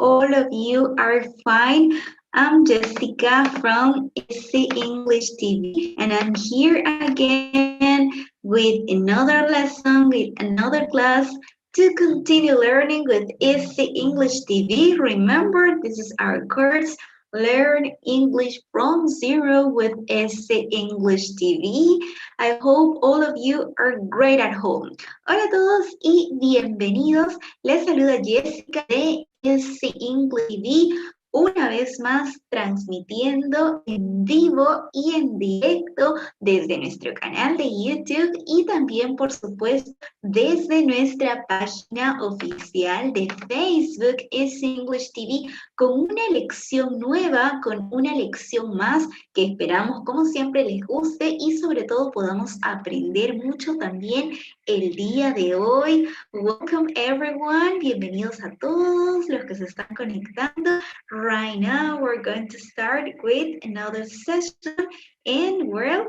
all of you are fine. I'm Jessica from EasyEnglish TV, and I'm here again with another lesson, with another class to continue learning with EasyEnglish TV. Remember, this is our course, Learn English from Zero with EasyEnglish TV. I hope all of you are great at home. Hola a todos y bienvenidos. Les saluda Jessica de EasyEnglish TV, una vez más transmitiendo en vivo y en directo desde nuestro canal de YouTube y también, por supuesto, desde nuestra página oficial de Facebook, EasyEnglish TV, con una lección nueva, con una lección más que esperamos, como siempre, les guste y sobre todo podamos aprender mucho también el día de hoy. Welcome everyone, bienvenidos a todos los que se están conectando. Right now we're going to start with another session and well,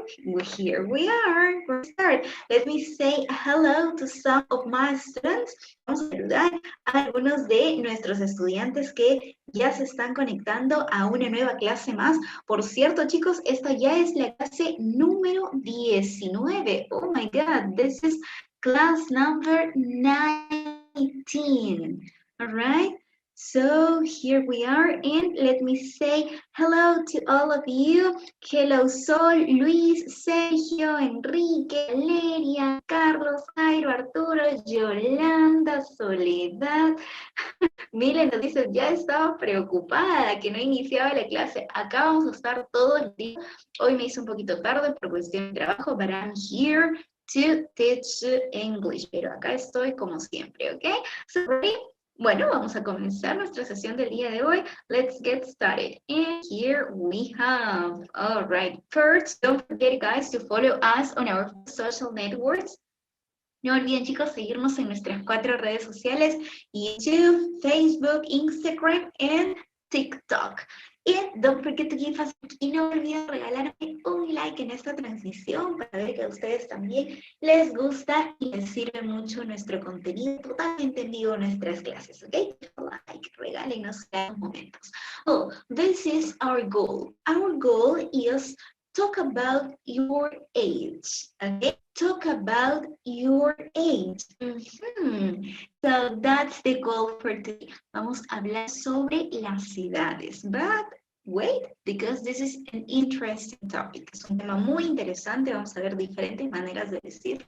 here we are. We'll start. Let me say hello to some of my students. Vamos a saludar a algunos de nuestros estudiantes que ya se están conectando a una nueva clase más. Por cierto, chicos, esta ya es la clase número 19. Oh my God, this is class number 19. All right. So here we are, and let me say hello to all of you. Hello, Sol, Luis, Sergio, Enrique, Valeria, Carlos, Jairo, Arturo, Yolanda, Soledad. Miren, nos dice, ya estaba preocupada que no iniciaba la clase. Acá vamos a estar todo el día. Hoy me hice un poquito tarde por cuestión de trabajo, but I'm here to teach English. Pero acá estoy como siempre, ¿ok? So, ready? Bueno, vamos a comenzar nuestra sesión del día de hoy. Let's get started. And here we have. All right. First, don't forget, guys, to follow us on our social networks. No olviden, chicos, seguirnos en nuestras 4 redes sociales: YouTube, Facebook, Instagram, and TikTok. And don't forget to give us, y no olviden regalarme un like en esta transmisión para ver que a ustedes también les gusta y les sirve mucho nuestro contenido, totalmente en vivo nuestras clases, ¿ok? Like, regálenos cada momentos. Oh, this is our goal. Our goal is talk about your age, okay? Talk about your age. So that's the goal for today. Vamos a hablar sobre las edades. But wait, because this is an interesting topic. Es un tema muy interesante. Vamos a ver diferentes maneras de decirlo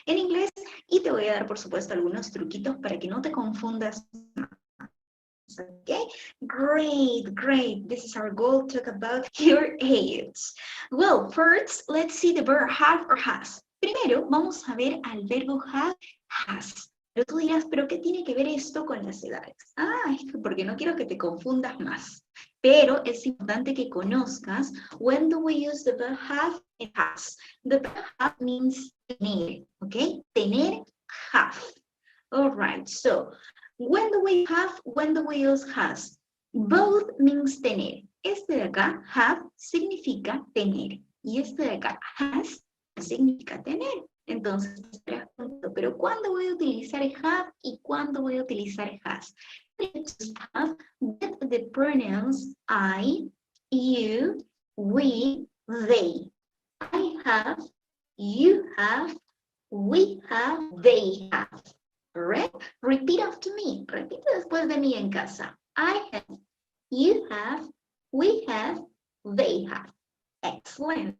en inglés y te voy a dar, por supuesto, algunos truquitos para que no te confundas. Okay, great. This is our goal, talk about your age. Well, first, let's see the verb have or has. Primero, vamos a ver al verbo have, has. Pero tú dirás, ¿pero qué tiene que ver esto con las edades? Ah, es porque no quiero que te confundas más. Pero es importante que conozcas when do we use the verb have and has. The verb have means tener, okay? Tener, have. All right, so when do we use has? Both means tener. Este de acá, have, significa tener. Y este de acá, has, significa tener. Entonces, pero ¿cuándo voy a utilizar have y cuándo voy a utilizar has? Have with the pronouns I, you, we, they. I have, you have, we have, they have. Correct? Repeat after me. Repite después de mí en casa. I have, you have, we have, they have. Excellent.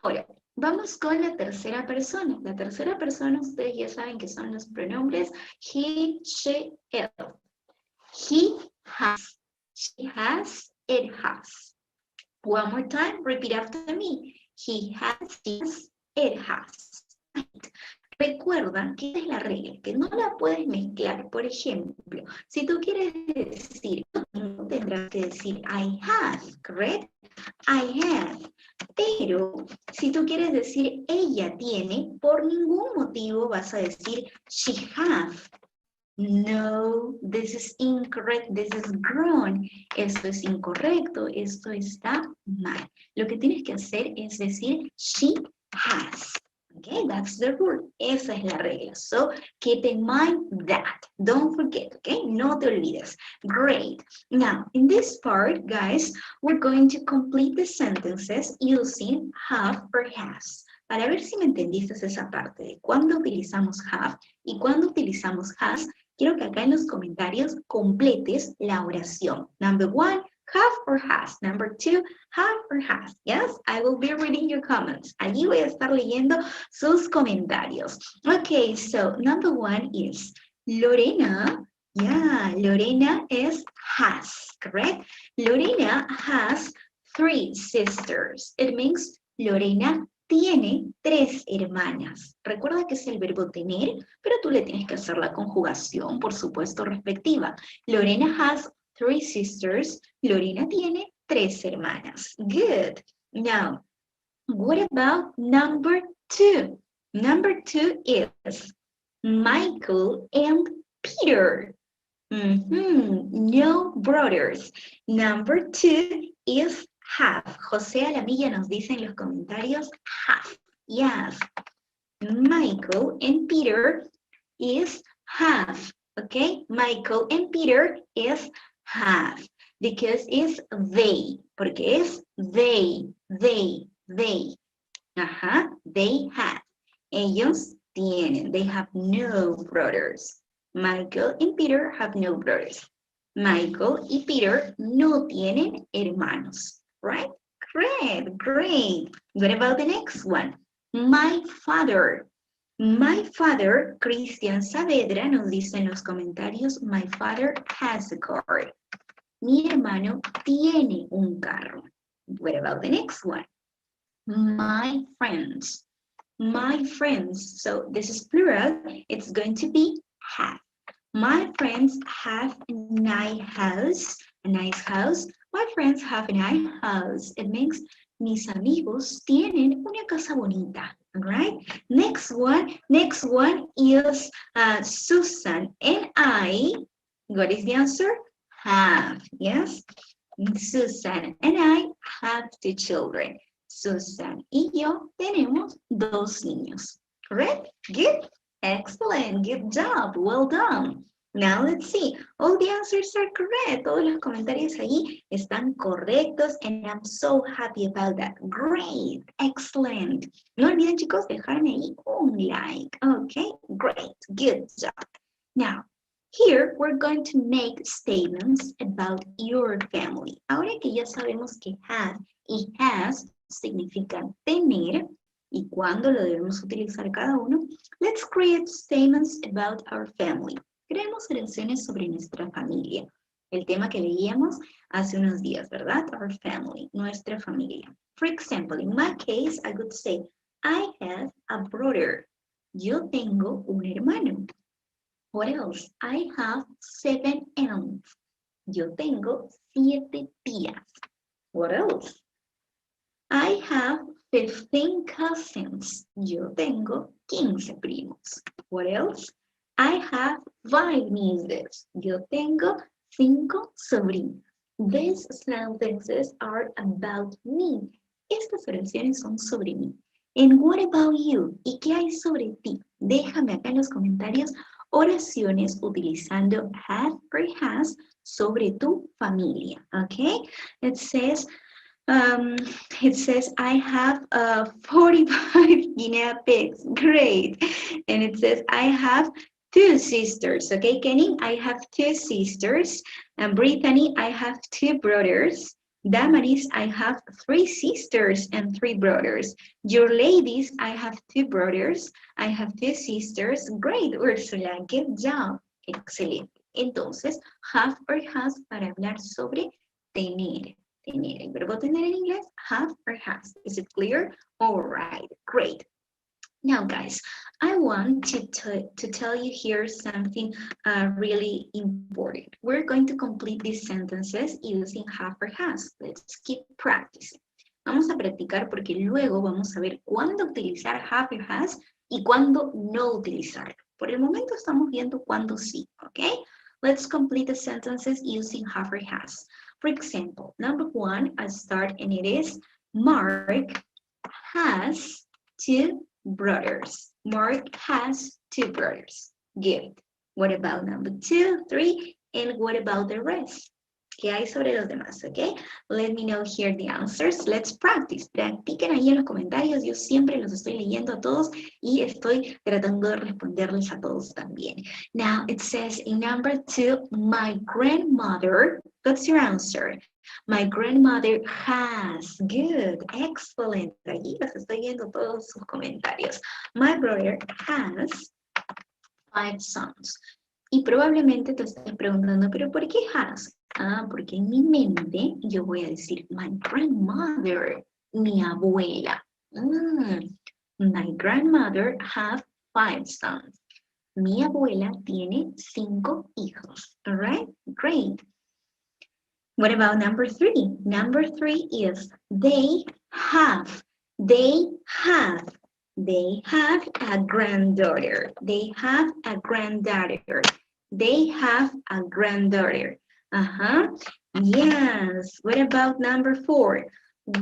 Ahora, vamos con la tercera persona. La tercera persona, ustedes ya saben que son los pronombres he, she, it. He has, she has, it has. One more time, repeat after me. He has, she has, it has. Right. Recuerda que esta es la regla, que no la puedes mezclar. Por ejemplo, si tú quieres decir, no tendrás que decir I have, correct? I have. Pero si tú quieres decir ella tiene, por ningún motivo vas a decir she have. No, this is incorrect, this is wrong. Esto es incorrecto, esto está mal. Lo que tienes que hacer es decir she has. Okay, that's the rule. Esa es la regla. So keep in mind that. Don't forget, okay? No te olvides. Great. Now, in this part, guys, we're going to complete the sentences using have or has. Para ver si me entendiste esa parte de cuándo utilizamos have y cuándo utilizamos has, quiero que acá en los comentarios completes la oración. Number one, have or has. Number two, have or has. Yes, I will be reading your comments. Allí voy a estar leyendo sus comentarios. Okay, so number one is Lorena. Yeah, Lorena is has, correct? Lorena has 3 sisters. It means Lorena tiene 3 hermanas. Recuerda que es el verbo tener, pero tú le tienes que hacer la conjugación, por supuesto, respectiva. Lorena has 3 sisters. Lorena tiene 3 hermanas. Good. Now, what about number 2? Number 2 is Michael and Peter. No brothers. Number 2 is have. José Alamilla nos dice en los comentarios have. Yes. Michael and Peter is have. Okay? Michael and Peter is have. Because it's they. Porque es they. Ajá. They have. Ellos tienen. They have no brothers. Michael and Peter have no brothers. Michael y Peter no tienen hermanos. Right? Great. What about the next one? My father. My father, Cristian Saavedra, nos dice en los comentarios, my father has a car. Mi hermano tiene un carro. What about the next one? My friends. My friends. So this is plural. It's going to be have. My friends have a nice house. A nice house. My friends have a nice house. It means mis amigos tienen una casa bonita. All right. Next one is Susan and I. What is the answer? Have. Yes. Susan and I have 2 children. Susan y yo tenemos 2 niños. Correct? Good. Excellent. Good job. Well done. Now let's see. All the answers are correct. Todos los comentarios ahí están correctos and I'm so happy about that. Great. Excellent. No olviden, chicos, dejarme ahí un like. Okay. Great. Good job. Now, here we're going to make statements about your family. Ahora que ya sabemos que have y has significan tener y cuándo lo debemos utilizar cada uno, let's create statements about our family. Creemos oraciones sobre nuestra familia. El tema que veíamos hace unos días, ¿verdad? Our family, nuestra familia. For example, in my case, I would say, I have a brother. Yo tengo un hermano. What else? I have 7 aunts. Yo tengo 7 tías. What else? I have 15 cousins. Yo tengo 15 primos. What else? I have 5 nieces. Yo tengo 5 sobrinos. These sentences are about me. Estas oraciones son sobre mí. And what about you? ¿Y qué hay sobre ti? Déjame acá en los comentarios oraciones utilizando have or has sobre tu familia. Okay? It says, I have 45 guinea pigs. Great. And it says, I have 2 sisters. Okay, Kenny, I have 2 sisters. And Brittany, I have 2 brothers. Damaris, I have 3 sisters and 3 brothers. Your ladies, I have 2 brothers. I have 2 sisters. Great, Ursula. Good job. Excelente. Entonces, have or has para hablar sobre tener. Tener. El verbo tener en inglés, have or has. Is it clear? All right. Great. Now, guys, I want to tell you here something really important. We're going to complete these sentences using have or has. Let's keep practicing. Vamos a practicar porque luego vamos a ver cuándo utilizar have or has y cuándo no utilizarlo. Por el momento estamos viendo cuándo sí, ¿ok? Let's complete the sentences using have or has. For example, number 1, I start and it is Mark has 2 brothers. Mark has 2 brothers. Good. What about number 2, 3, and what about the rest? ¿Qué hay sobre los demás? Okay, let me know here the answers. Let's practice. Practiquen ahí en los comentarios. Yo siempre los estoy leyendo a todos y estoy tratando de responderles a todos también. Now it says in number 2, my grandmother. What's your answer? My grandmother has. Good, excellent. Allí los estoy viendo todos sus comentarios. My brother has 5 sons. Y probablemente te estés preguntando, ¿pero por qué has? Ah, porque en mi mente yo voy a decir my grandmother, mi abuela. My grandmother have 5 sons. Mi abuela tiene 5 hijos. All right, great. What about number 3? Number 3 is they have a granddaughter. They have a granddaughter. They have a granddaughter. Yes. What about number 4?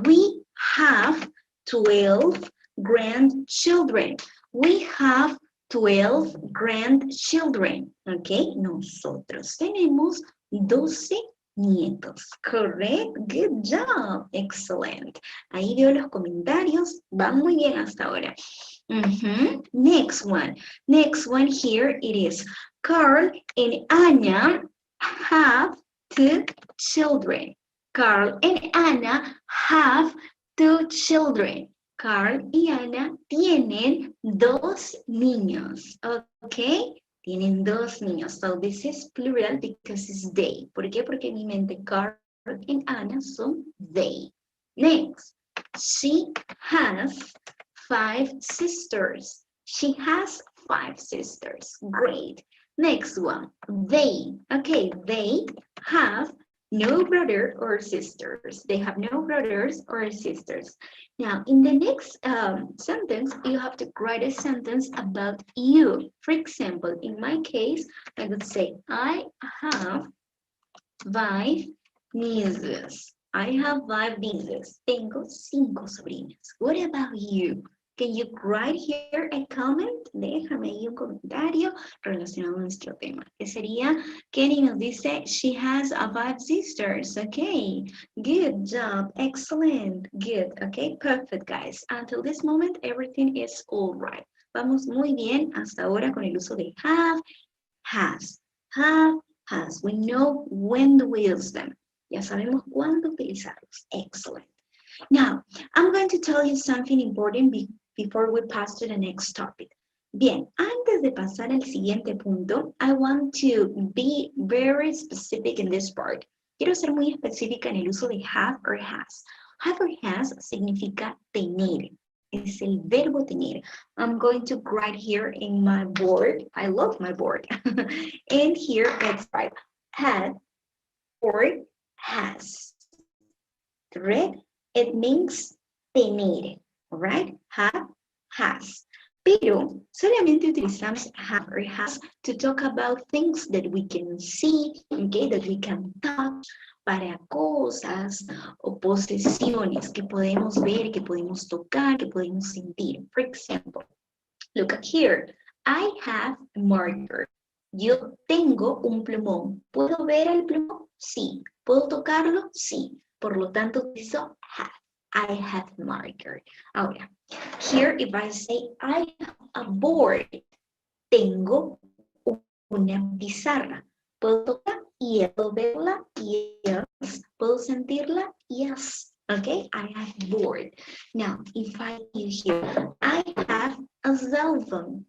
We have 12 grandchildren. We have 12 grandchildren. Okay, nosotros tenemos 12 nietos. Correct. Good job. Excellent. Ahí veo los comentarios. Van muy bien hasta ahora. Next one. Next one here it is. Carl and Anna have 2 children. Carl and Anna have 2 children. Carl y Ana tienen 2 niños. Okay. Tienen 2 niños. So this is plural because it's they. ¿Por qué? Porque en mi mente Carl and Anna son they. Next. She has 5 sisters. She has 5 sisters. Great. Next one. They. Okay, they have no brother or sisters. They have no brothers or sisters. Now, in the next sentence, you have to write a sentence about you. For example, in my case, I would say, I have 5 nieces. I have 5 nieces. Tengo 5 sobrinas. What about you? Can you write here a comment? Déjame ahí un comentario relacionado a nuestro tema. Que sería, Kenny nos dice, she has 5 sisters. Okay, good job, excellent, good. Okay, perfect, guys. Until this moment, everything is all right. Vamos muy bien hasta ahora con el uso de have, has. Have, has. We know when to use them. Ya sabemos cuándo utilizarlos. Excellent. Now, I'm going to tell you something important before we pass to the next topic. Bien, antes de pasar al siguiente punto, I want to be very specific in this part. Quiero ser muy específica en el uso de have or has. Have or has significa tener. Es el verbo tener. I'm going to write here in my board. I love my board. And here it's right. Had or has. Correct? It means tener. Right? Have, has. Pero solamente utilizamos have or has to talk about things that we can see, okay, that we can touch, para cosas o posesiones que podemos ver, que podemos tocar, que podemos sentir. For example, look at here. I have a marker. Yo tengo un plumón. ¿Puedo ver el plumón? Sí. ¿Puedo tocarlo? Sí. Por lo tanto, utilizo have. I have marker. Ahora, here if I say I have a board, tengo una pizarra. ¿Puedo tocar? Yes. ¿Puedo verla? Yes. ¿Puedo sentirla? Yes. Okay, I have board. Now, if I use here, I have a cell phone.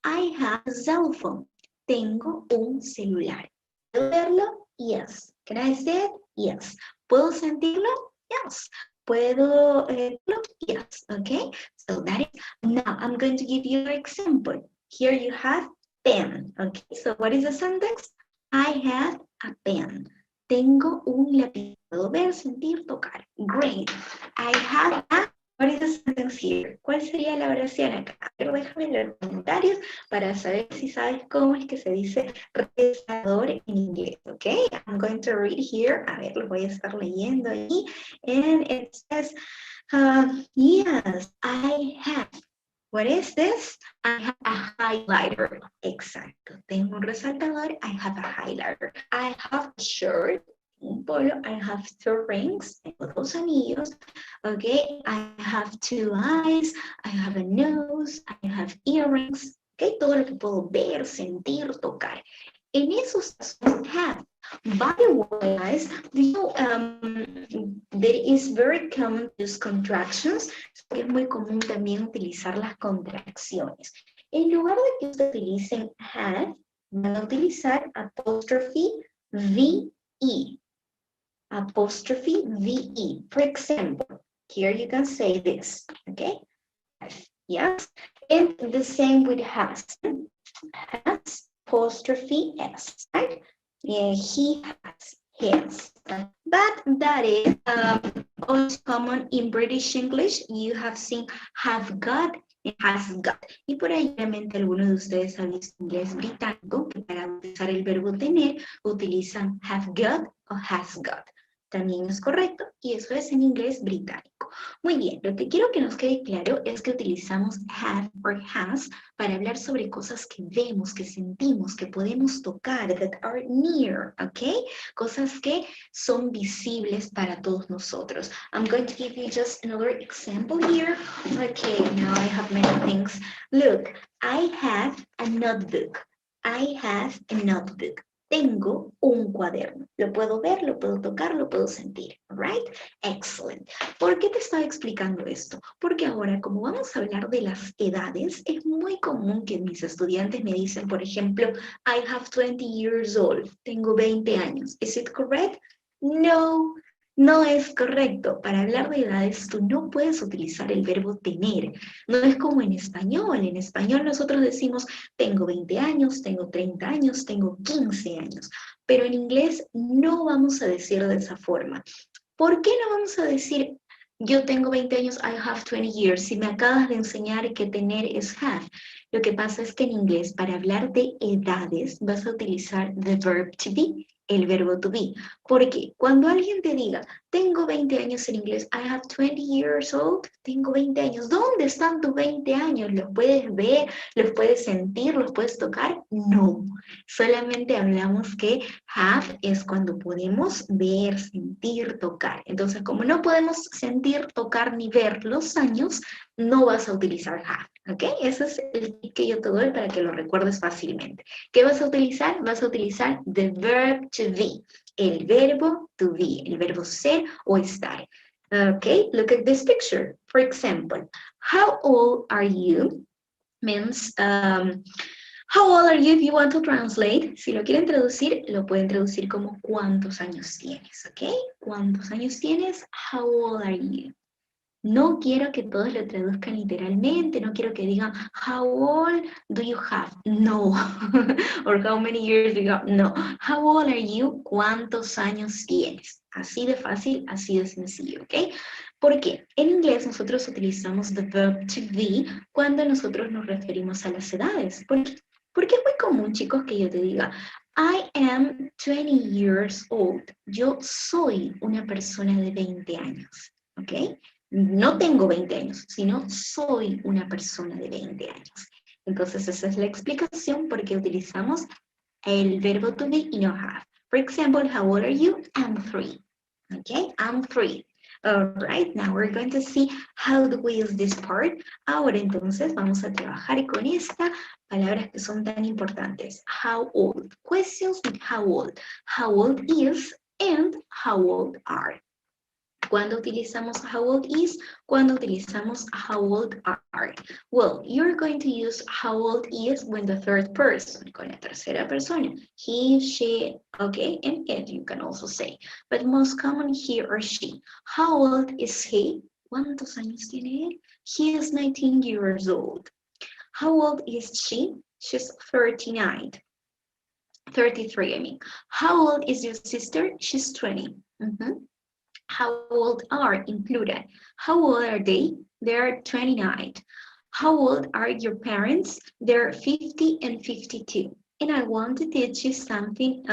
I have a cell phone. Tengo un celular. ¿Puedo verlo? Yes. Can I say it? Yes. ¿Puedo sentirlo? Yes. ¿Puedo verlo? Yes. Okay. So that is, now I'm going to give you an example. Here you have pen. Okay. So what is the sentence? I have a pen. Tengo un lápiz. Puedo ver, sentir, tocar. Great. I have a... What is the sentence here? ¿Cuál sería la oración acá? Pero déjame en los comentarios para saber si sabes cómo es que se dice rezador en inglés, ¿ok? I'm going to read here. A ver, lo voy a estar leyendo ahí. And it says, yes, I have What is this? I have a highlighter. Exacto. Tengo un resaltador. I have a highlighter. I have a shirt. Un polo. I have 2 rings. Tengo 2 anillos. Okay. I have 2 eyes. I have a nose. I have earrings. Okay. Todo lo que puedo ver, sentir, tocar. En esos casos, have. By the way, guys, do you know that is very common to use contractions? Es muy común también utilizar las contracciones. En lugar de que ustedes utilicen have, van a utilizar apostrophe VE. Apostrophe VE. For example, here you can say this, okay? Yes, and the same with has. Has apostrophe S, right? Yeah, he has his. But that is also common in British English. You have seen have got and has got. Y por ahí realmente algunos de ustedes han visto inglés británico que para utilizar el verbo tener utilizan have got o has got. También es correcto y eso es en inglés británico. Muy bien, lo que quiero que nos quede claro es que utilizamos have or has para hablar sobre cosas que vemos, que sentimos, que podemos tocar, that are near, ¿ok? Cosas que son visibles para todos nosotros. I'm going to give you just another example here. Okay, now I have many things. Look, I have a notebook. I have a notebook. Tengo un cuaderno. Lo puedo ver, lo puedo tocar, lo puedo sentir. Right? Excellent. ¿Por qué te estaba explicando esto? Porque ahora, como vamos a hablar de las edades, es muy común que mis estudiantes me dicen, por ejemplo, I have 20 years old. Tengo 20 años. Is it correct? No. No es correcto. Para hablar de edades, tú no puedes utilizar el verbo tener. No es como en español. En español nosotros decimos, tengo 20 años, tengo 30 años, tengo 15 años. Pero en inglés no vamos a decir de esa forma. ¿Por qué no vamos a decir, yo tengo 20 años, I have 20 years, si me acabas de enseñar que tener es have? Lo que pasa es que en inglés, para hablar de edades, vas a utilizar the verb to be, el verbo to be. Porque cuando alguien te diga, tengo 20 años en inglés, I have 20 years old, tengo 20 años, ¿dónde están tus 20 años? ¿Los puedes ver? ¿Los puedes sentir? ¿Los puedes tocar? No. Solamente hablamos que have es cuando podemos ver, sentir, tocar. Entonces, como no podemos sentir, tocar ni ver los años, no vas a utilizar have. ¿Ok? Ese es el tip que yo te doy para que lo recuerdes fácilmente. ¿Qué vas a utilizar? Vas a utilizar the verb to be, el verbo to be, el verbo ser o estar. Okay, look at this picture. For example, how old are you? Means, how old are you if you want to translate? Si lo quieren traducir, lo pueden traducir como ¿cuántos años tienes? ¿Ok? ¿Cuántos años tienes? How old are you? No quiero que todos lo traduzcan literalmente, no quiero que digan, how old do you have? No. Or how many years do you have? No. How old are you? ¿Cuántos años tienes? Así de fácil, así de sencillo, ¿ok? ¿Por qué? En inglés nosotros utilizamos the verb to be cuando nosotros nos referimos a las edades. ¿Por qué? Porque es muy común, chicos, que yo te diga, I am 20 years old. Yo soy una persona de 20 años, ¿ok? No tengo 20 años, sino soy una persona de 20 años. Entonces, esa es la explicación por qué utilizamos el verbo to be y no have. For example, how old are you? I'm 3. Okay, I'm 3. All right, now we're going to see how do we use this part. Ahora entonces vamos a trabajar con estas palabras que son tan importantes. How old? Questions with how old. How old is and how old are. ¿Cuándo utilizamos how old is? ¿Cuándo utilizamos how old are? Well, you're going to use how old is when the third person, con la tercera persona. He, she, okay, and it you can also say. But most common he or she. How old is he? ¿Cuántos años tiene él? He is 19 years old. How old is she? She's 39. 33, I mean. How old is your sister? She's 20. How old are included? How old are they? They're 29. How old are your parents? They're 50 and 52. and I want to teach you something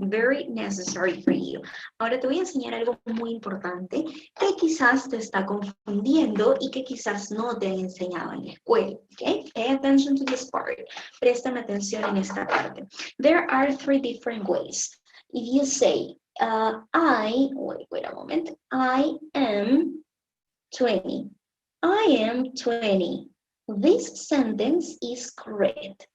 very necessary for you. Ahora te voy a enseñar algo muy importante que quizás te está confundiendo y que quizás no te han enseñado en la escuela. Okay? Pay attention to this part. Préstame atención en esta parte. There are 3 different ways. If you say, wait a moment, I am 20. I am 20. This sentence is correct.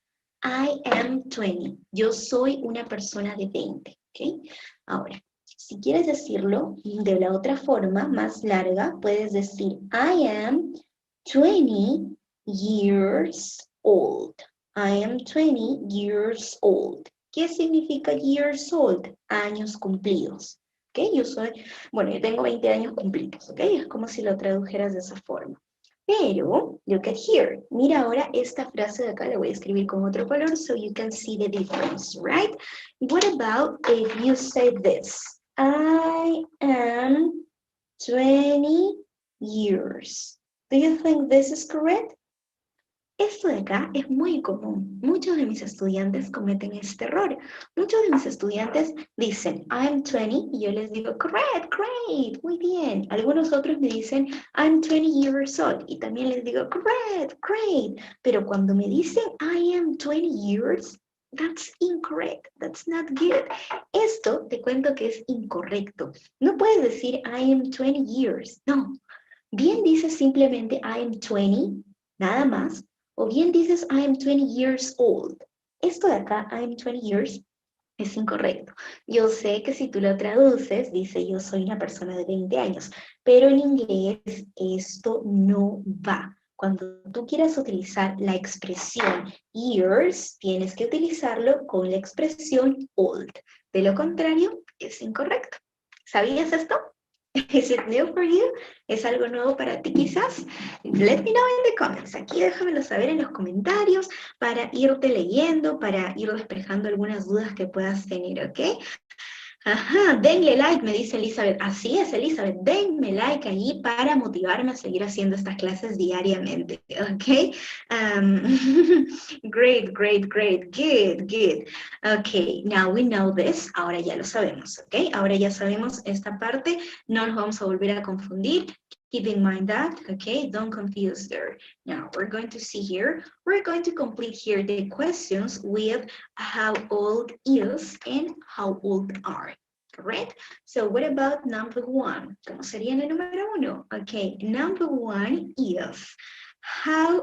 I am 20. Yo soy una persona de 20. ¿Okay? Ahora, si quieres decirlo de la otra forma, más larga, puedes decir I am 20 years old. I am 20 years old. ¿Qué significa years old? Años cumplidos. ¿Okay? Yo tengo 20 años cumplidos. ¿Okay? Es como si lo tradujeras de esa forma. Pero, look at here. Mira ahora esta frase de acá, la voy a escribir con otro color so you can see the difference, right? What about if you say this? I am 20 years. Do you think this is correct? Esto de acá es muy común. Muchos de mis estudiantes cometen este error. Muchos de mis estudiantes dicen, I'm 20, y yo les digo, correct, great, muy bien. Algunos otros me dicen, I'm 20 years old, y también les digo, correct, great. Pero cuando me dicen, I am 20 years, that's incorrect, that's not good. Esto te cuento que es incorrecto. No puedes decir, I am 20 years, no. Bien dices simplemente, I am 20, nada más. O bien dices, I am 20 years old. Esto de acá, I am 20 years, es incorrecto. Yo sé que si tú lo traduces, dice, yo soy una persona de 20 años. Pero en inglés esto no va. Cuando tú quieras utilizar la expresión years, tienes que utilizarlo con la expresión old. De lo contrario, es incorrecto. ¿Sabías esto? Is it new for you? ¿Es algo nuevo para ti quizás? Let me know in the comments. Aquí déjamelo saber en los comentarios para irte leyendo, para ir despejando algunas dudas que puedas tener, ¿ok? Ajá, denle like, me dice Elizabeth. Así es, Elizabeth, denme like ahí para motivarme a seguir haciendo estas clases diariamente, ¿ok? Great, great, great, good, good. Ok, now we know this, ahora ya lo sabemos, ¿ok? Ahora ya sabemos esta parte, no nos vamos a volver a confundir. Keep in mind that, okay? Don't confuse there. Now, we're going to see here, we're going to complete here the questions with how old is and how old are, correct? So what about number 1? ¿Cómo sería el número 1? Okay, number 1 is how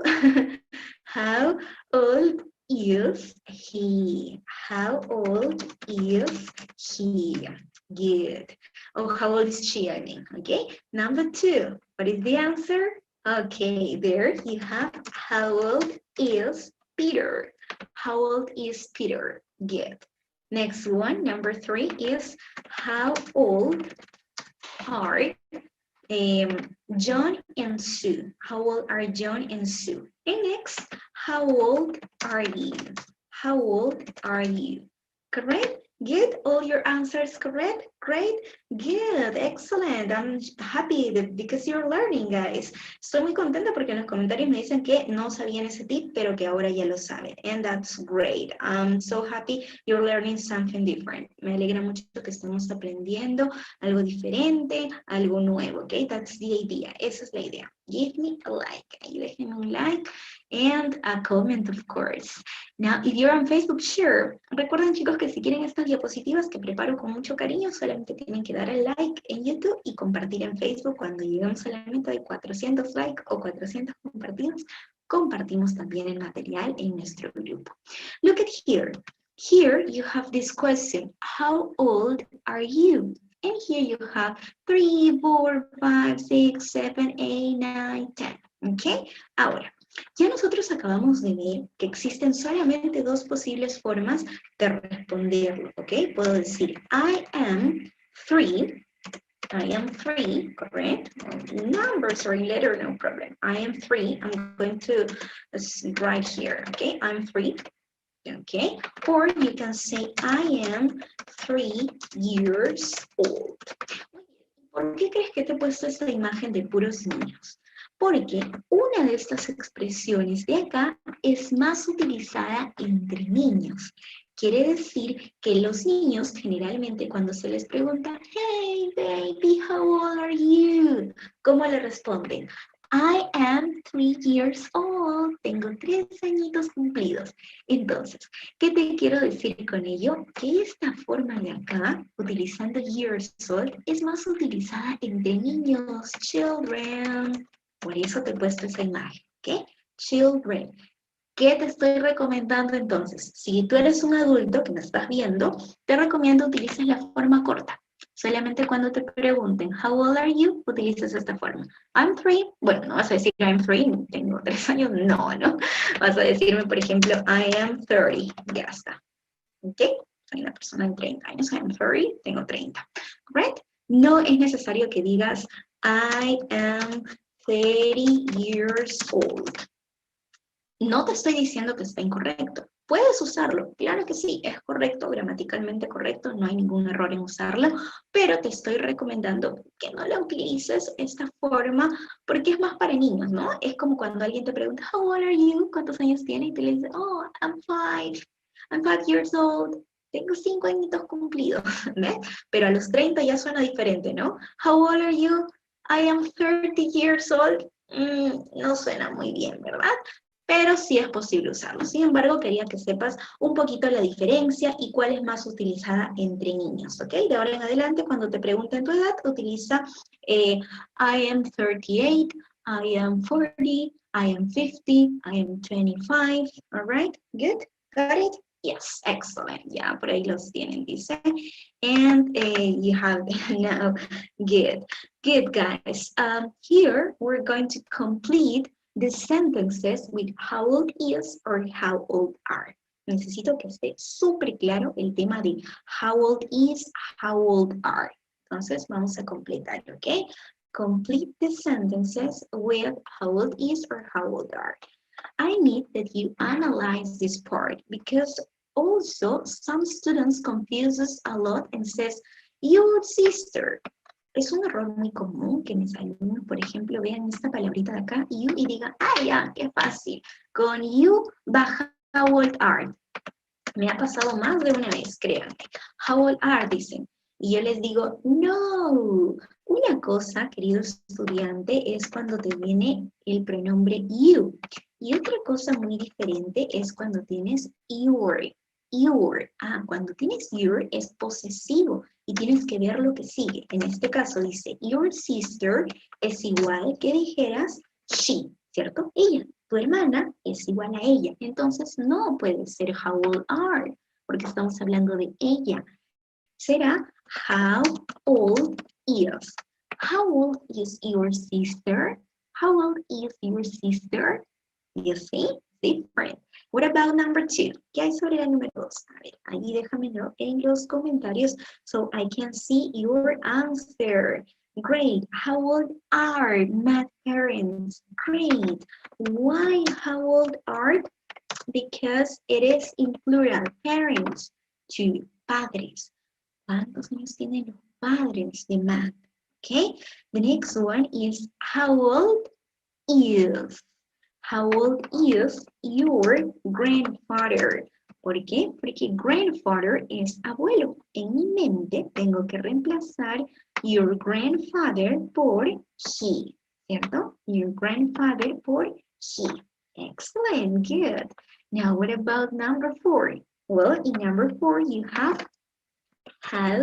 old is he? How old is he? Good. Oh, how old is she, I mean, okay? Number 2, what is the answer? Okay, there you have how old is Peter? How old is Peter? Good. Next one, number 3 is how old are John and Sue? How old are John and Sue? And next, how old are you? How old are you? Correct? Good? All your answers correct? Great? Good. Excellent. I'm happy because you're learning, guys. Estoy muy contenta porque en los comentarios me dicen que no sabían ese tip, pero que ahora ya lo saben. And that's great. I'm so happy you're learning something different. Me alegra mucho que estemos aprendiendo algo diferente, algo nuevo, okay? That's the idea. Esa es la idea. Give me a like. Ahí déjenme un like and a comment, of course. Now, if you're on Facebook, share. Recuerden, chicos, que si quieren estas diapositivas que preparo con mucho cariño, solamente tienen que dar el like en YouTube y compartir en Facebook. Cuando lleguemos a la meta de 400 likes o 400 compartidos, compartimos también el material en nuestro grupo. Look at here. Here you have this question. How old are you? And here you have 3, 4, 5, 6, 7, 8, 9, 10. ¿Ok? Ahora, ya nosotros acabamos de ver que existen solamente 2 posibles formas de responderlo. ¿Ok? Puedo decir, I am 3. I am 3, correct? Numbers or letter, no problem. I am 3. I'm going to write here. Okay? I'm 3. Okay, or you can say, I am 3 years old. ¿Por qué crees que te he puesto esta imagen de puros niños? Porque una de estas expresiones de acá es más utilizada entre niños. Quiere decir que los niños generalmente cuando se les pregunta, hey baby, how old are you? ¿Cómo le responden? I am 3 years old. Tengo 3 añitos cumplidos. Entonces, ¿qué te quiero decir con ello? Que esta forma de acá, utilizando years old, es más utilizada entre niños, children. Por eso te he puesto esa imagen, ¿ok? Children. ¿Qué te estoy recomendando entonces? Si tú eres un adulto que me estás viendo, te recomiendo utilices la forma corta. Solamente cuando te pregunten, how old are you? Utilices esta forma. I'm 3. Bueno, no vas a decir I'm 3, tengo 3 años. No, ¿no? Vas a decirme, por ejemplo, I am 30. Ya está. ¿Ok? Soy una persona de 30 años. I am 30. Tengo 30. ¿Right? No es necesario que digas I am 30 years old. No te estoy diciendo que está incorrecto. Puedes usarlo, claro que sí, es correcto, gramaticalmente correcto, no hay ningún error en usarlo, pero te estoy recomendando que no la utilices esta forma porque es más para niños, ¿no? Es como cuando alguien te pregunta, how old are you? ¿Cuántos años tienes? Y tú le dices, oh, I'm 5 years old. Tengo 5 añitos cumplidos, ¿ves? Pero a los 30 ya suena diferente, ¿no? How old are you? I am 30 years old. No suena muy bien, ¿verdad? Pero sí es posible usarlo. Sin embargo, quería que sepas un poquito la diferencia y cuál es más utilizada entre niños, ¿ok? De ahora en adelante, cuando te pregunten tu edad, utiliza I am 38, I am 40, I am 50, I am 25, all right? Good? Got it? Yes, excellent. Ya, por ahí los tienen, dice. And you have now, good. Good, guys. Here, we're going to complete the sentences with how old is or how old are. Necesito que esté súper claro el tema de how old is, how old are. Entonces vamos a completar, ¿ok? Complete the sentences with how old is or how old are. I need that you analyze this part because also some students confuses a lot and says, your sister. Es un error muy común que mis alumnos, por ejemplo, vean esta palabrita de acá, you, y digan, ah, ya, qué fácil. Con you va how old are. Me ha pasado más de una vez, créanme. How old are, dicen. Y yo les digo, no. Una cosa, querido estudiante, es cuando te viene el pronombre you. Y otra cosa muy diferente es cuando tienes your. Your. Ah, cuando tienes your es posesivo y tienes que ver lo que sigue. En este caso dice, your sister es igual que dijeras she, ¿cierto? Ella. Tu hermana es igual a ella. Entonces no puede ser how old are, porque estamos hablando de ella. Será how old is. How old is your sister? How old is your sister? You see? Different. What about number 2? ¿Qué hay sobre la número 2? A ver, ahí déjamelo en los comentarios so I can see your answer. Great. How old are my parents? Great. Why how old are? Because it is in plural. Parents. 2. Padres. ¿Cuántos años tienen los padres de Matt? Okay. The next one is how old is. How old is your grandfather? ¿Por qué? Porque grandfather es abuelo. En mi mente tengo que reemplazar your grandfather por he, ¿cierto? Your grandfather por he. Excellent, good. Now, what about number 4? Well, in number 4, you have how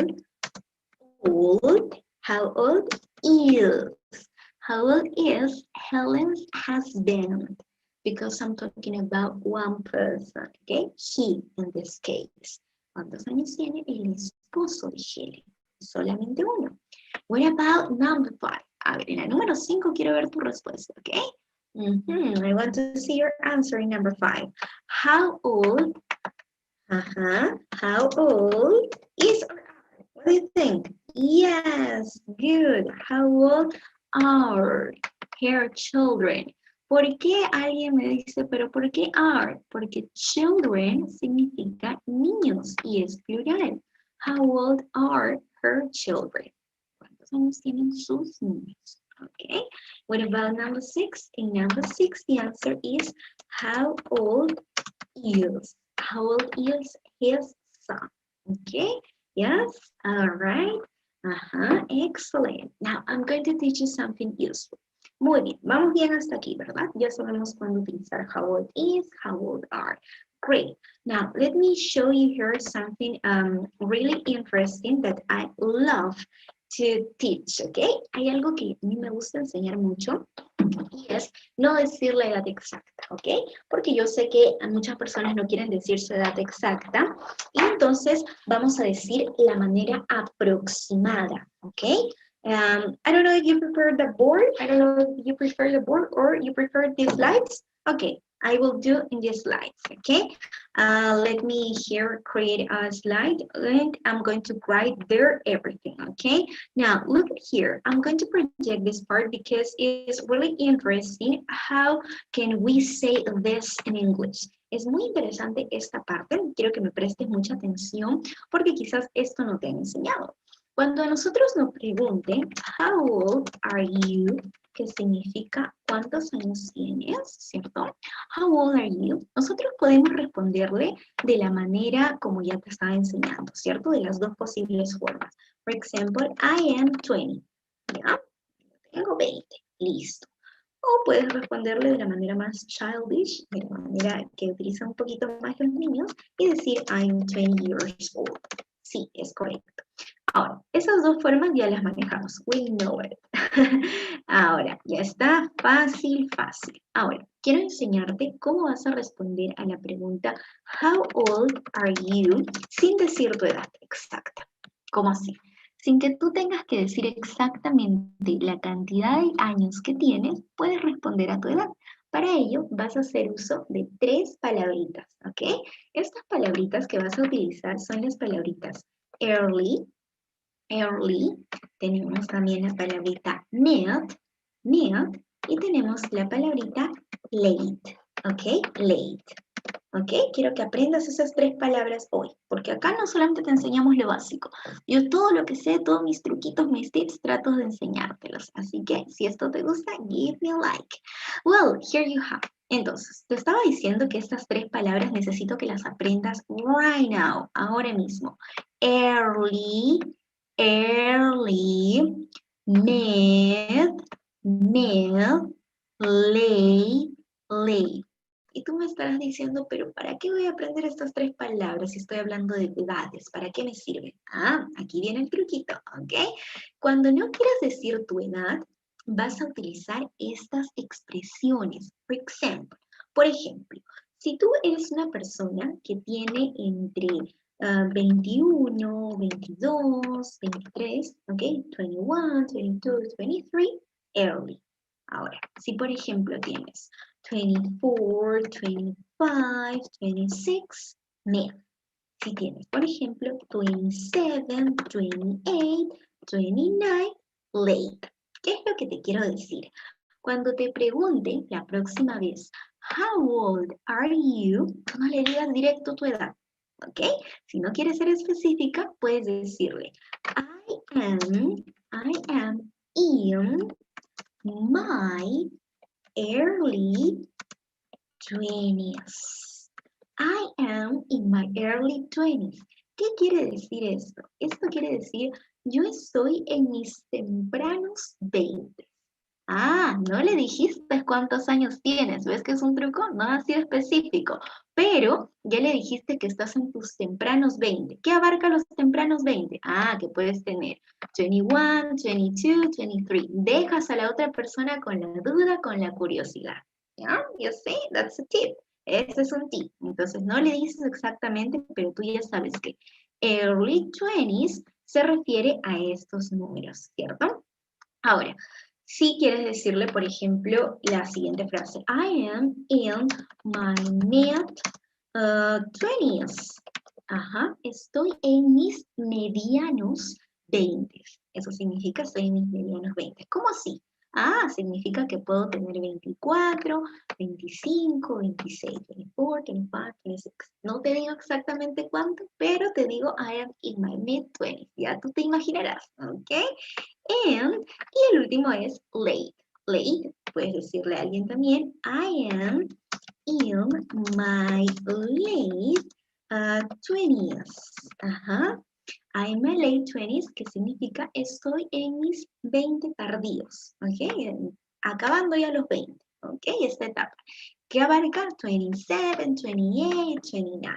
old is. How old is Helen's husband? Because I'm talking about one person, okay? He, in this case. ¿Cuántos años tiene el esposo de Helen? Solamente uno. What about number 5? A ver, en la número 5 quiero ver tu respuesta, okay? I want to see your answer in number 5. How old, how old is or are? What do you think? Yes, good. How old are her children? ¿Por qué alguien me dice, pero por qué are? Porque children significa niños y es plural. How old are her children? ¿Cuántos años tienen sus niños? Okay. What about number 6? In number 6, the answer is how old is? How old is his son? Okay. Yes. All right. Excellent. Now, I'm going to teach you something useful. Muy bien, vamos bien hasta aquí, ¿verdad? Ya sabemos cuándo utilizar how old is, how old are. Great. Now, let me show you here something really interesting that I love to teach, ¿ok? Hay algo que a mí me gusta enseñar mucho y es no decir la edad exacta, ¿ok? Porque yo sé que a muchas personas no quieren decir su edad exacta y entonces vamos a decir la manera aproximada, ¿ok? I don't know if you prefer the board. I don't know if you prefer the board or you prefer these slides. Okay, I will do in these slides, okay? Let me here create a slide and I'm going to write there everything, okay? Now, look here. I'm going to project this part because it's really interesting. How can we say this in English? Es muy interesante esta parte. Quiero que me prestes mucha atención porque quizás esto no te han enseñado. Cuando a nosotros nos pregunten, how old are you? Que significa cuántos años tienes, ¿cierto? How old are you? Nosotros podemos responderle de la manera como ya te estaba enseñando, ¿cierto? De las dos posibles formas. For example, I am 20. ¿Ya? Tengo 20. Listo. O puedes responderle de la manera más childish, de la manera que utilizan un poquito más los niños, y decir I'm 20 years old. Sí, es correcto. Ahora, esas dos formas ya las manejamos. We know it. Ahora, ya está fácil, fácil. Ahora, quiero enseñarte cómo vas a responder a la pregunta How old are you? Sin decir tu edad exacta. ¿Cómo así? Sin que tú tengas que decir exactamente la cantidad de años que tienes, puedes responder a tu edad. Para ello, vas a hacer uso de 3 palabritas, ¿ok? Estas palabritas que vas a utilizar son las palabritas early, tenemos también la palabrita mid, y tenemos la palabrita late, ¿ok? Late, ¿ok? Quiero que aprendas esas 3 palabras hoy, porque acá no solamente te enseñamos lo básico, yo todo lo que sé, todos mis truquitos, mis tips, trato de enseñártelos, así que si esto te gusta, give me a like. Well, here you have. Entonces, te estaba diciendo que estas 3 palabras necesito que las aprendas right now, ahora mismo. Early, mid, late. Y tú me estarás diciendo, pero ¿para qué voy a aprender estas 3 palabras si estoy hablando de edades? ¿Para qué me sirven? Ah, aquí viene el truquito, ¿ok? Cuando no quieras decir tu edad, vas a utilizar estas expresiones. Por ejemplo, si tú eres una persona que tiene entre 21, 22, 23, ¿ok? 21, 22, 23, early. Ahora, si por ejemplo tienes 24, 25, 26, mid. Si tienes, por ejemplo, 27, 28, 29, late. ¿Qué es lo que te quiero decir? Cuando te pregunte la próxima vez, how old are you? No le digas directo tu edad, ¿ok? Si no quieres ser específica, puedes decirle, I am in my early 20s. I am in my early 20s. ¿Qué quiere decir esto? Esto quiere decir, yo estoy en mis tempranos 20. Ah, no le dijiste cuántos años tienes. ¿Ves que es un truco? No ha sido específico. Pero ya le dijiste que estás en tus tempranos 20. ¿Qué abarca los tempranos 20? Ah, que puedes tener 21, 22, 23. Dejas a la otra persona con la duda, con la curiosidad. ¿Ya? You see? That's a tip. Ese es un tip. Entonces no le dices exactamente, pero tú ya sabes que early 20s se refiere a estos números, ¿cierto? Ahora, si quieres decirle, por ejemplo, la siguiente frase. I am in my mid 20s. Ajá, estoy en mis medianos 20. Eso significa estoy en mis medianos 20. ¿Cómo así? Ah, significa que puedo tener 24, 25, 26, 24, 25, 26. No te digo exactamente cuánto, pero te digo I am in my mid-20s. Ya tú te imaginarás, ¿ok? And, y el último es late. Late, puedes decirle a alguien también, I am in my late 20s. Ajá. I'm my late 20s, que significa estoy en mis 20 tardíos. ¿Ok? Acabando ya los 20. ¿Ok? Esta etapa. ¿Qué abarca? 27, 28, 29.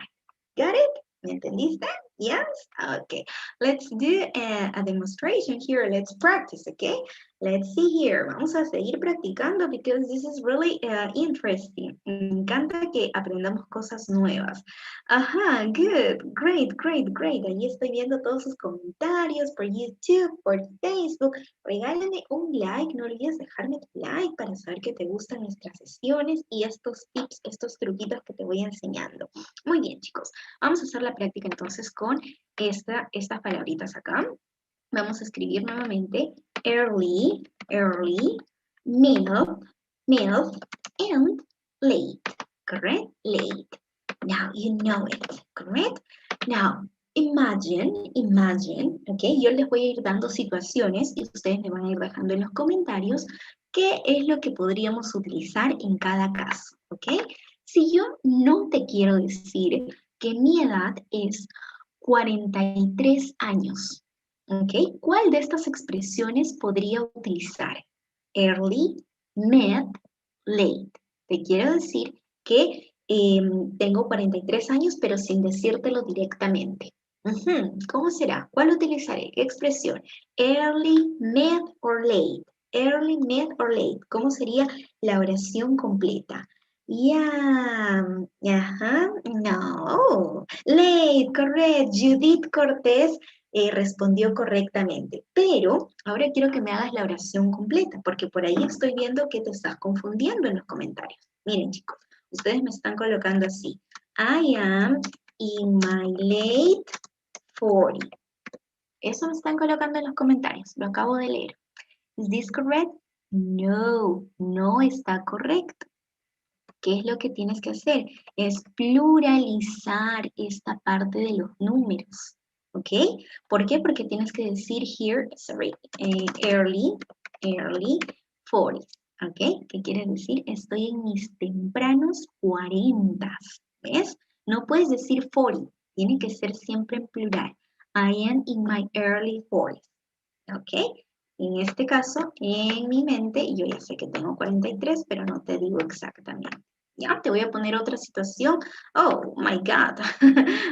Got it? ¿Me entendiste? Yes? Okay. Let's do a demonstration here. Let's practice, okay? Let's see here. Vamos a seguir practicando because this is really interesting. Me encanta que aprendamos cosas nuevas. Ajá, good. Great, great, great. Ahí estoy viendo todos sus comentarios por YouTube, por Facebook. Regálame un like. No olvides dejarme tu like para saber que te gustan nuestras sesiones y estos tips, estos truquitos que te voy enseñando. Muy bien, chicos. Vamos a hacer la práctica entonces con estas palabritas acá. Vamos a escribir nuevamente early, milk, and late. Correct? Late. Now you know it. Correct? Now, imagine, ok, yo les voy a ir dando situaciones y ustedes me van a ir dejando en los comentarios qué es lo que podríamos utilizar en cada caso, ok. Si yo no te quiero decir que mi edad es 43 años, ok, ¿cuál de estas expresiones podría utilizar? Early, mid, late. Te quiero decir que tengo 43 años, pero sin decírtelo directamente. ¿Cómo será? ¿Cuál utilizaré? ¿Qué expresión? Early, mid, or late. Early, mid, or late. ¿Cómo sería la oración completa? Yeah, no. Late, correct. Judith Cortés respondió correctamente. Pero ahora quiero que me hagas la oración completa, porque por ahí estoy viendo que te estás confundiendo en los comentarios. Miren, chicos, ustedes me están colocando así. I am in my late 40. Eso me están colocando en los comentarios. Lo acabo de leer. Is this correct? No, no está correcto. ¿Qué es lo que tienes que hacer? Es pluralizar esta parte de los números. ¿Ok? ¿Por qué? Porque tienes que decir here, early 40s. ¿Ok? ¿Qué quiere decir? Estoy en mis tempranos 40. ¿Ves? No puedes decir 40. Tiene que ser siempre en plural. I am in my early 40s. ¿Ok? En este caso, en mi mente, yo ya sé que tengo 43, pero no te digo exactamente. Ya, te voy a poner otra situación. Oh, my God.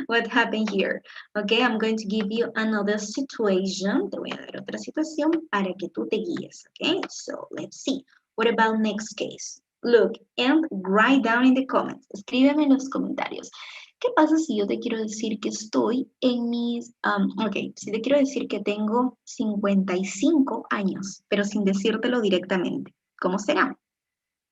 What happened here? Okay, I'm going to give you another situation. Te voy a dar otra situación para que tú te guíes. Okay, so let's see. What about next case? Look, and write down in the comments. Escríbeme en los comentarios. ¿Qué pasa si yo te quiero decir que estoy en mis... si te quiero decir que tengo 55 años, pero sin decírtelo directamente? ¿Cómo será?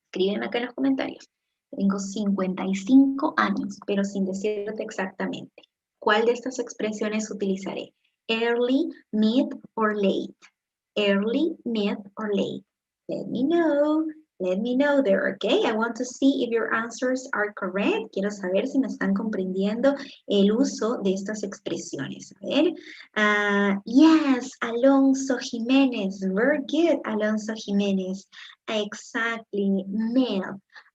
Escríbeme acá en los comentarios. Tengo 55 años, pero sin decirte exactamente. ¿Cuál de estas expresiones utilizaré? Early, mid, or late. Early, mid, or late. Let me know. Let me know there, okay? I want to see if your answers are correct. Quiero saber si me están comprendiendo el uso de estas expresiones. A ver. Yes, Alonso Jiménez. Very good, Alonso Jiménez. Exactly, mid.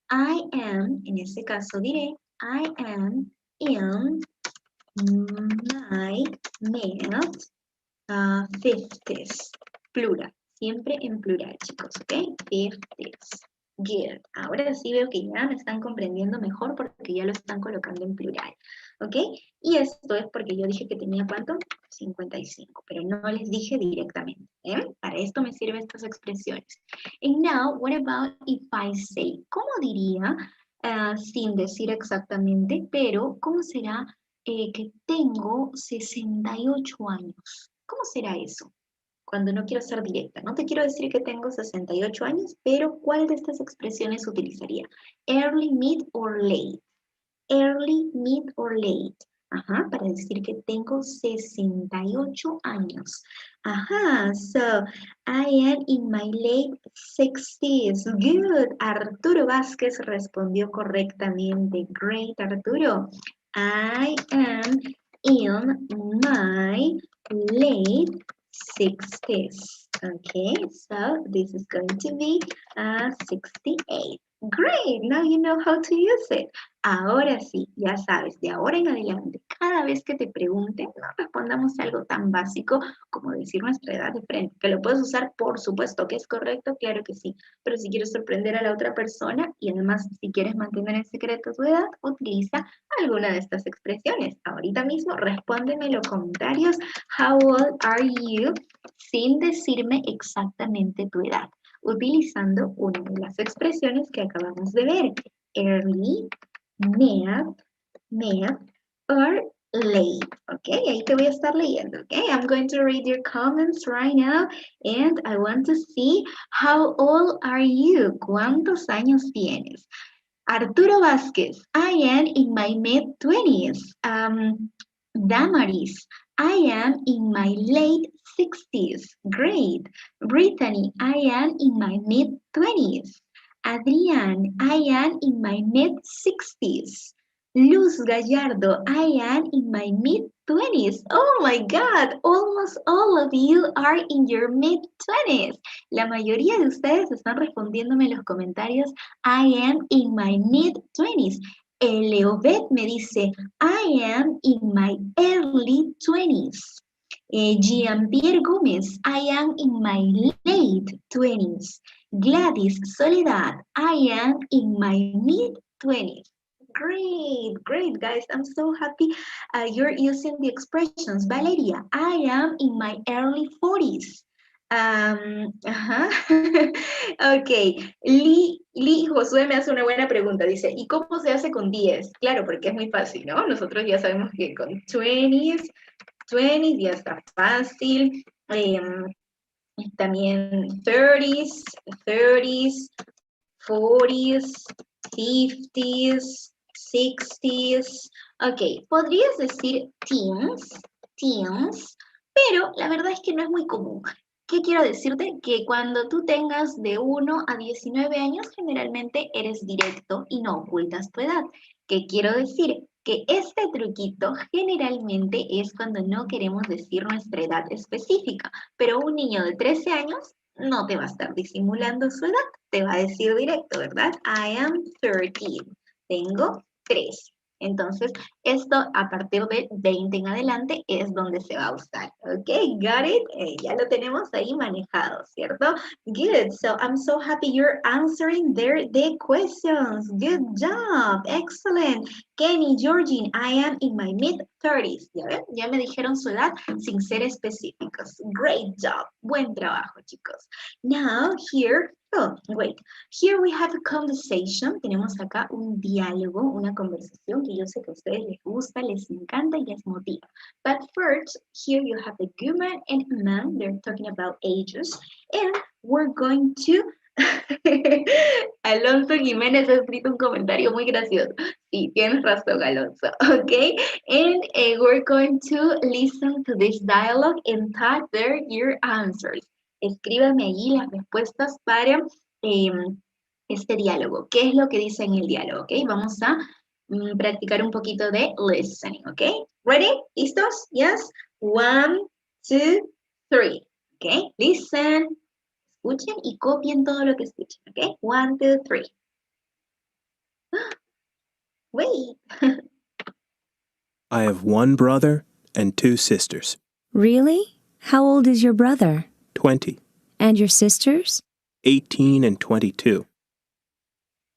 I am, en este caso diré, I am in my mid 50s. Plural. Siempre en plural, chicos, ¿ok? 50s. Good. Ahora sí veo que ya me están comprendiendo mejor porque ya lo están colocando en plural, ¿ok? Y esto es porque yo dije que tenía, ¿cuánto? 55, pero no les dije directamente, ¿eh? Para esto me sirven estas expresiones. And now, what about if I say? ¿Cómo diría, sin decir exactamente, pero cómo será que tengo 68 años? ¿Cómo será eso? Cuando no quiero ser directa. No te quiero decir que tengo 68 años, pero ¿cuál de estas expresiones utilizaría? Early, mid, or late. Early, mid, or late. Ajá, para decir que tengo 68 años. Ajá, so I am in my late 60s. Good. Arturo Vázquez respondió correctamente. Great, Arturo. I am in my late 60s. Okay, so this is going to be 68. Great, now you know how to use it. Ahora sí, ya sabes, de ahora en adelante, cada vez que te pregunten, no respondamos algo tan básico como decir nuestra edad de frente. Que lo puedes usar, por supuesto, que es correcto, claro que sí. Pero si quieres sorprender a la otra persona y además si quieres mantener en secreto tu edad, utiliza alguna de estas expresiones. Ahorita mismo respóndeme en los comentarios, how old are you? Sin decirme exactamente tu edad, utilizando una de las expresiones que acabamos de ver, early, mid, or late. Okay, ahí te voy a estar leyendo. Okay, I'm going to read your comments right now and I want to see how old are you? ¿Cuántos años tienes? Arturo Vázquez, I am in my mid-20s. Damaris, I am in my late 60s. Great. Brittany, I am in my mid-20s. Adrián, I am in my mid-60s. Luz Gallardo, I am in my mid-20s. Oh my God, almost all of you are in your mid-20s. La mayoría de ustedes están respondiéndome en los comentarios, I am in my mid-20s. Leobet me dice, I am in my early 20s. Jean-Pierre Gómez, I am in my late 20s. Gladys Soledad, I am in my mid-20s. Great, great, guys. I'm so happy you're using the expressions. Valeria, I am in my early 40s. Ok, Lee Josué me hace una buena pregunta, dice, ¿y cómo se hace con 10? Claro, porque es muy fácil, ¿no? Nosotros ya sabemos que con 20s ya está fácil, también 30s, 40s, 50s, 60s, ok, podrías decir teens, pero la verdad es que no es muy común. ¿Qué quiero decirte? Que cuando tú tengas de 1 a 19 años, generalmente eres directo y no ocultas tu edad. ¿Qué quiero decir? Que este truquito generalmente es cuando no queremos decir nuestra edad específica, pero un niño de 13 años no te va a estar disimulando su edad, te va a decir directo, ¿verdad? I am 13, tengo 13. Entonces, esto a partir de 20 en adelante es donde se va a usar. ¿Ok? Got it? Ya lo tenemos ahí manejado, ¿cierto? Good. So, I'm so happy you're answering the questions. Good job. Excellent. Kenny, Georgine, I am in my mid-30s. ¿Ya ven? Ya me dijeron su edad sin ser específicos. Great job. Buen trabajo, chicos. Now, here we have a conversation. Tenemos acá un diálogo, una conversación que yo sé que a ustedes les gusta, les encanta y les motiva. But first, here you have a woman and a man. They're talking about ages. And we're going to... Alonso Jiménez ha escrito un comentario muy gracioso. Sí, tienes razón, Alonso. Okay? And we're going to listen to this dialogue and type there your answers. Escríbame allí las respuestas para este diálogo. ¿Qué es lo que dice en el diálogo? ¿Ok? Vamos a practicar un poquito de listening. ¿Ok? Ready? ¿Listos? Yes? 1, 2, 3. ¿Ok? Listen. Escuchen y copien todo lo que escuchen. ¿Ok? 1, 2, 3. Wait. I have one brother and 2 sisters. Really? How old is your brother? 20, And your sisters? 18, and 22.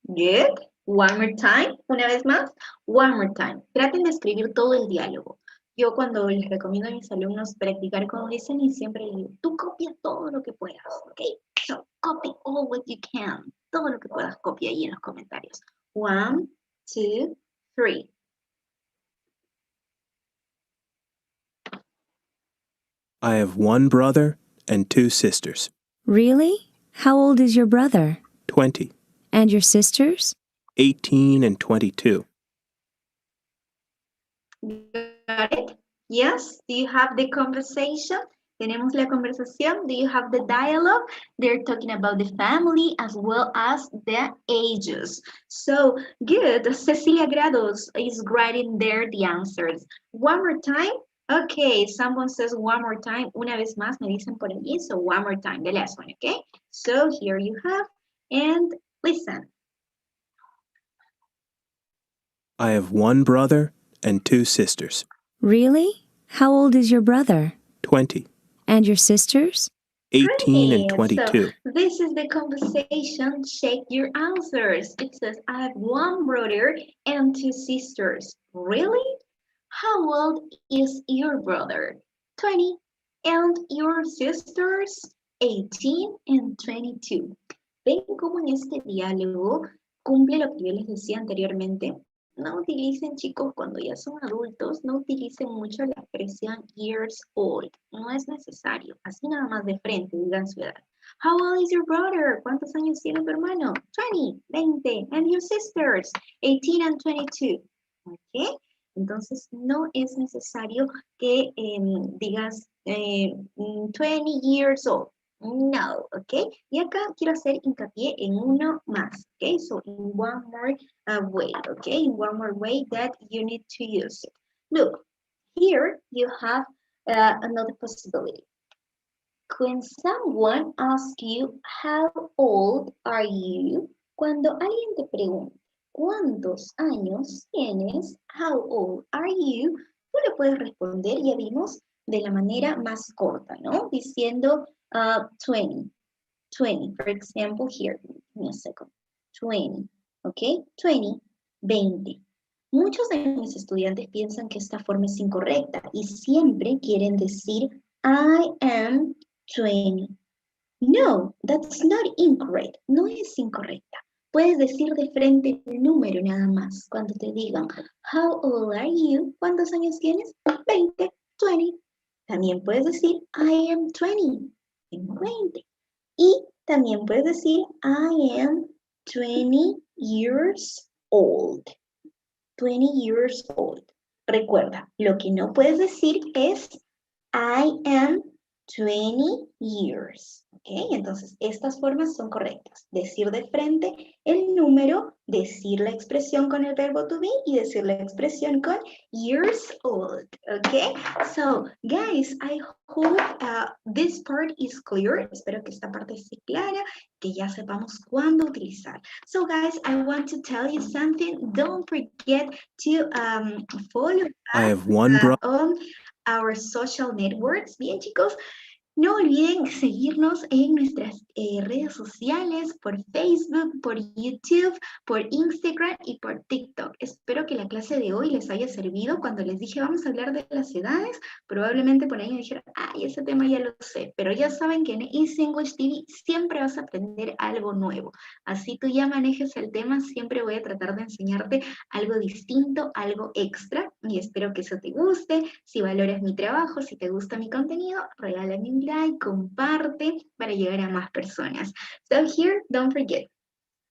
Good. One more time. Una vez más. One more time. Traten de escribir todo el diálogo. Yo cuando les recomiendo a mis alumnos practicar con listening, siempre les digo, tú copia todo lo que puedas, ¿ok? So, copy all what you can. Todo lo que puedas, copia ahí en los comentarios. 1, 2, 3. I have one brother and 2 sisters. Really? How old is your brother? 20, And your sisters? 18, and 22. Got it? Yes? Do you have the conversation? Tenemos la conversación. Do you have the dialogue? They're talking about the family as well as the ages. So, good. Cecilia Grados is writing there the answers. One more time. Okay, someone says one more time. Una vez más me dicen por allí. So one more time, the last one, okay? So here you have, and listen. I have one brother and 2 sisters. Really? How old is your brother? 20, And your sisters? 18, and Great. So 22. this is the conversation. Check your answers. It says, I have one brother and 2 sisters. Really? How old is your brother? 20. And your sisters? 18 and 22. ¿Ven cómo en este diálogo cumple lo que yo les decía anteriormente? No utilicen, chicos, cuando ya son adultos, no utilicen mucho la expresión years old. No es necesario. Así nada más de frente, digan su edad. How old is your brother? ¿Cuántos años tiene tu hermano? 20, 20. And your sisters? 18 and 22. ¿Ok? Entonces, no es necesario que digas 20 years old. No, ¿ok? Y acá quiero hacer hincapié en uno más, ¿ok? So, in one more way, ¿ok? In one more way that you need to use it. Look, here you have another possibility. When someone asks you, how old are you? Cuando alguien te pregunta, ¿cuántos años tienes? How old are you? Tú le puedes responder, ya vimos, de la manera más corta, ¿no? Diciendo 20. 20, for example, here, give me a second. 20, ¿ok? 20, 20. Muchos de mis estudiantes piensan que esta forma es incorrecta y siempre quieren decir I am 20. No, that's not incorrect. No es incorrecta. Puedes decir de frente el número nada más. Cuando te digan, how old are you? ¿Cuántos años tienes? 20, 20. También puedes decir, I am 20. Tengo 20. Y también puedes decir, I am 20 years old. 20 years old. Recuerda, lo que no puedes decir es I am 20 years. ¿Ok? Entonces, estas formas son correctas. Decir de frente el número, decir la expresión con el verbo to be y decir la expresión con years old. ¿Ok? So, guys, I hope this part is clear. Espero que esta parte esté clara, que ya sepamos cuándo utilizar. So, guys, I want to tell you something. Don't forget to follow I us have one brother. on our social networks. Bien, chicos, no olviden seguirnos en nuestras redes sociales, por Facebook, por YouTube, por Instagram y por TikTok. Espero que la clase de hoy les haya servido. Cuando les dije vamos a hablar de las edades, probablemente por ahí me dijeron, ay, ese tema ya lo sé. Pero ya saben que en EasyEnglish TV siempre vas a aprender algo nuevo. Así tú ya manejes el tema, siempre voy a tratar de enseñarte algo distinto, algo extra. Y espero que eso te guste. Si valoras mi trabajo, si te gusta mi contenido, regálame un like, comparte para llegar a más personas. So here, don't forget.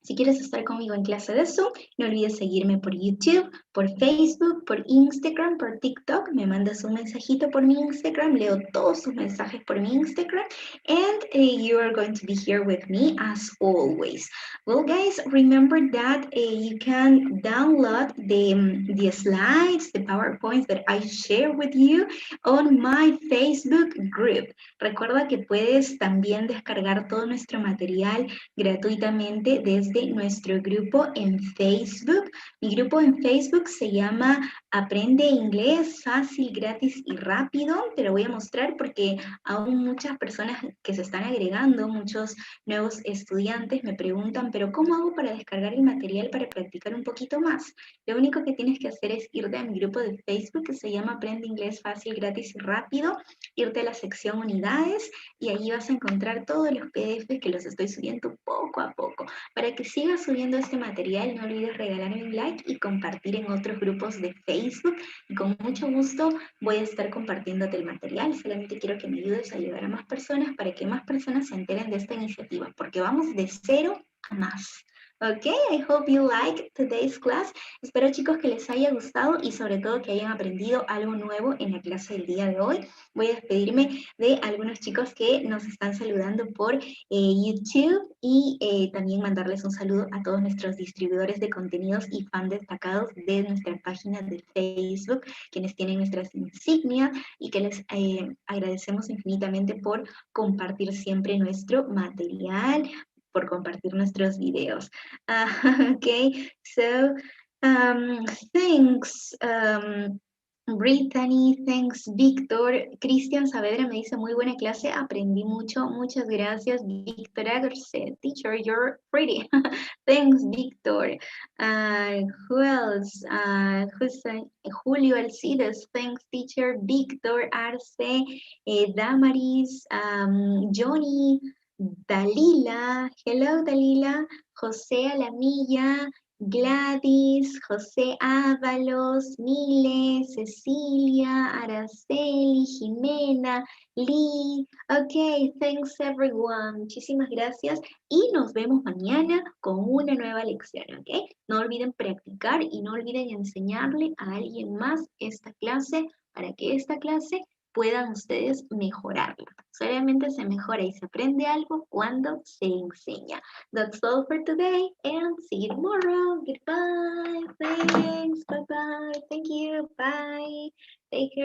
Si quieres estar conmigo en clase de Zoom, no olvides seguirme por YouTube, por Facebook, por Instagram, por TikTok. Me mandas un mensajito por mi Instagram. Leo todos tus mensajes por mi Instagram. And you are going to be here with me as always. Well, guys, remember that you can download the slides, the PowerPoints that I share with you on my Facebook group. Recuerda que puedes también descargar todo nuestro material gratuitamente desde nuestro grupo en Facebook. Mi grupo en Facebook se llama Aprende Inglés Fácil, Gratis y Rápido. Te lo voy a mostrar porque aún muchas personas que se están agregando, muchos nuevos estudiantes me preguntan, pero ¿cómo hago para descargar el material para practicar un poquito más? Lo único que tienes que hacer es irte a mi grupo de Facebook que se llama Aprende Inglés Fácil, Gratis y Rápido, irte a la sección Unidades y ahí vas a encontrar todos los PDFs que los estoy subiendo poco a poco. Para que sigas subiendo este material, no olvides regalarme un like y compartir en otros grupos de Facebook. Y con mucho gusto voy a estar compartiéndote el material. Solamente quiero que me ayudes a llegar a más personas para que más personas se enteren de esta iniciativa, porque vamos de cero a más. Ok, I hope you like today's class. Espero chicos que les haya gustado y sobre todo que hayan aprendido algo nuevo en la clase del día de hoy. Voy a despedirme de algunos chicos que nos están saludando por YouTube y también mandarles un saludo a todos nuestros distribuidores de contenidos y fans destacados de nuestra página de Facebook, quienes tienen nuestras insignias y que les agradecemos infinitamente por compartir siempre nuestro material, por compartir nuestros videos. Okay, so thanks, Brittany, thanks, Víctor. Cristian Saavedra me dice, muy buena clase, aprendí mucho, muchas gracias, Víctor Agarce. Teacher, you're pretty. Thanks, Víctor. Who else? Julio Alcides, thanks, teacher. Víctor Arce, Damaris, Johnny, Dalila, hello Dalila, José Alamilla, Gladys, José Ábalos, Mile, Cecilia, Araceli, Jimena, Lee. Ok, thanks everyone. Muchísimas gracias y nos vemos mañana con una nueva lección, ¿ok? No olviden practicar y no olviden enseñarle a alguien más esta clase para que esta clase puedan ustedes mejorarla. Solamente se mejora y se aprende algo cuando se enseña. That's all for today and see you tomorrow. Goodbye. Thanks. Bye-bye. Thank you. Bye. Take care.